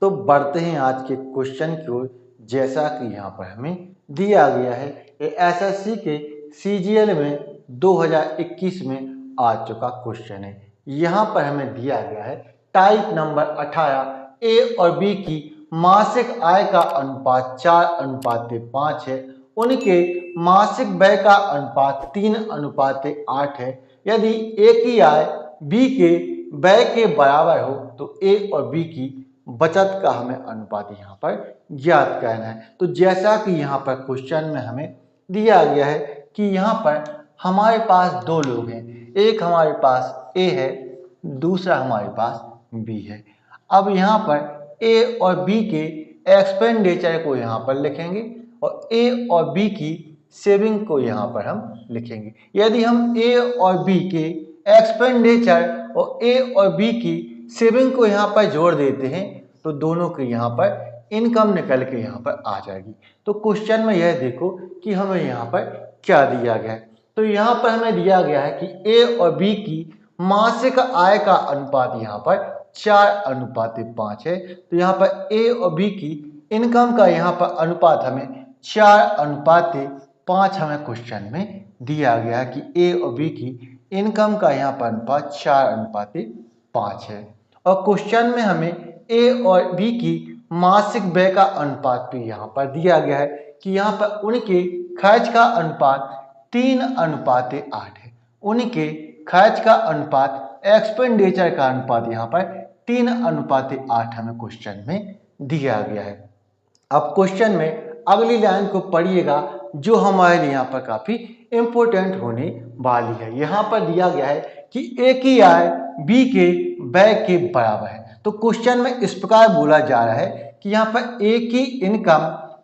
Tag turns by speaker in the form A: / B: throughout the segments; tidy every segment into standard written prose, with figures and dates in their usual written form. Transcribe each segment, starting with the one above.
A: तो बढ़ते हैं आज के क्वेश्चन की ओर। जैसा कि यहाँ पर हमें दिया गया है, ये एसएससी के सीजीएल में 2021 में आ चुका क्वेश्चन है। यहाँ पर हमें दिया गया है टाइप नंबर 18 ए और बी की मासिक आय का अनुपात 4:5 है। उनके मासिक व्यय का अनुपात 3:8 है। यदि ए की आय बी के व्यय के बराबर हो तो ए और बी की बचत का हमें अनुपात यहाँ पर ज्ञात करना है। तो जैसा कि यहाँ पर क्वेश्चन में हमें दिया गया है कि यहाँ पर हमारे पास दो लोग हैं, एक हमारे पास ए है, दूसरा हमारे पास बी है। अब यहाँ पर ए और बी के एक्सपेंडिचर को यहाँ पर लिखेंगे और ए और बी की सेविंग को यहाँ पर हम लिखेंगे। यदि हम ए और बी के एक्सपेंडिचर और ए और बी की सेविंग को यहाँ पर जोड़ देते हैं तो दोनों के यहाँ पर इनकम निकल के यहाँ पर आ जाएगी। तो क्वेश्चन में यह देखो कि हमें यहाँ पर क्या दिया गया है। तो यहाँ पर हमें दिया गया है कि ए और बी की मासिक आय का अनुपात यहाँ पर 4:5 है। तो यहाँ पर ए और बी की इनकम का यहाँ पर अनुपात हमें 4:5 हमें क्वेश्चन में दिया गया है कि ए और बी की इनकम का यहाँ पर अनुपात 4:5 है। और क्वेश्चन में हमें ए और बी की मासिक व्यय का अनुपात भी यहाँ पर दिया गया है कि यहाँ पर उनके खर्च का अनुपात 3:8 है। उनके खर्च का अनुपात एक्सपेंडिचर का अनुपात यहाँ पर 3:8 हमें क्वेश्चन में दिया गया है। अब क्वेश्चन में अगली लाइन को पढ़िएगा जो हमारे लिए यहाँ पर काफी इंपॉर्टेंट होने वाली है। यहाँ पर दिया गया है कि ए की आय बी के व्यय के बराबर है। तो क्वेश्चन में इस प्रकार बोला जा रहा है कि यहाँ पर ए की इनकम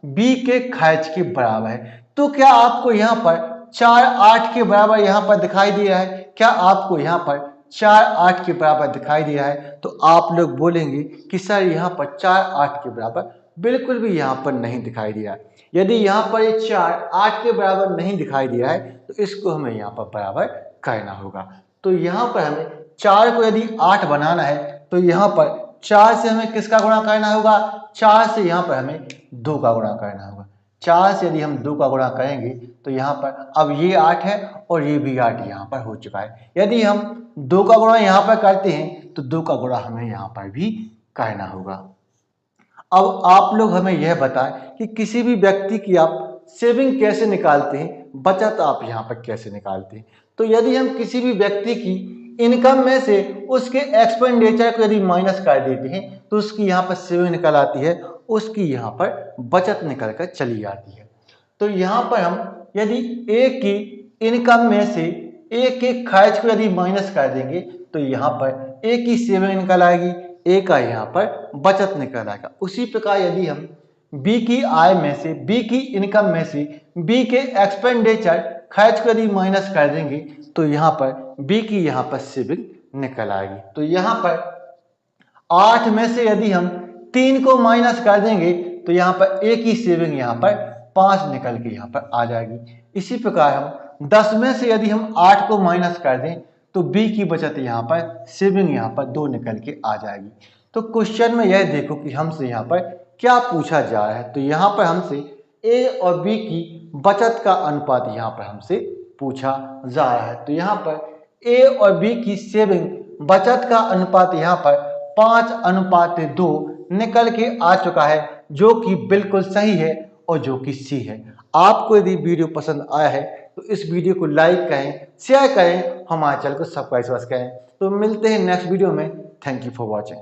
A: बी के खर्च के बराबर है। तो क्या आपको यहाँ पर 4:8 के बराबर यहाँ पर दिखाई दे रहा है? क्या आपको यहाँ पर 4:8 के बराबर दिखाई दे रहा है? तो आप लोग बोलेंगे कि सर यहाँ पर 4:8 के बराबर बिल्कुल भी यहाँ पर नहीं दिखाई दे रहा है। यदि यहाँ पर ये 4:8 के बराबर नहीं दिखाई दे रहा है तो इसको हमें यहाँ पर बराबर करना होगा। तो यहाँ पर हमें 4 को यदि 8 बनाना है तो यहाँ पर 4 से हमें किसका गुणा करना होगा? 4 से यहाँ पर हमें 2 का गुणा करना होगा। 4 से यदि हम 2 का गुणा करेंगे तो यहाँ पर अब ये 8 है और ये भी 8 यहाँ पर हो चुका है। यदि हम 2 का गुणा यहाँ पर करते हैं तो 2 का गुणा हमें यहाँ पर भी करना होगा। अब आप लोग हमें यह बताएं कि किसी भी व्यक्ति की आप सेविंग कैसे निकालते हैं, बचत आप यहाँ पर कैसे निकालते हैं। तो यदि हम किसी भी व्यक्ति की इनकम में से उसके एक्सपेंडिचर को यदि माइनस कर देते हैं तो उसकी यहाँ पर सेविंग निकल आती है, उसकी यहाँ पर बचत निकल कर चली जाती है। तो यहाँ पर हम यदि ए की इनकम में से ए के खर्च को यदि माइनस कर देंगे तो यहाँ पर ए की सेविंग निकल आएगी, ए का यहाँ पर बचत निकल आएगा। उसी प्रकार यदि हम बी की आय में से, बी की इनकम में से बी के एक्सपेंडिचर खर्च को यदि माइनस कर देंगे तो यहाँ पर बी की यहाँ पर सेविंग निकल आएगी। तो यहाँ पर 8 में से यदि हम 3 को माइनस कर देंगे तो यहाँ पर ए की सेविंग यहाँ पर 5 निकल के यहाँ पर आ जाएगी। इसी प्रकार हम 10 में से यदि हम 8 को माइनस कर दें तो बी की बचत यहाँ पर सेविंग यहाँ पर 2 निकल के आ जाएगी। तो क्वेश्चन में यह देखो कि हमसे यहाँ पर क्या पूछा जा रहा है। तो यहाँ पर हमसे ए और बी की बचत का अनुपात यहाँ पर हमसे पूछा जा रहा है। तो यहाँ पर ए और बी की सेविंग बचत का अनुपात यहाँ पर 5:2 निकल के आ चुका है, जो कि बिल्कुल सही है और जो कि सी है। आपको यदि वीडियो पसंद आया है तो इस वीडियो को लाइक करें, शेयर करें, हमारे चैनल को सब्सक्राइब करें। तो मिलते हैं नेक्स्ट वीडियो में। Thank you for watching.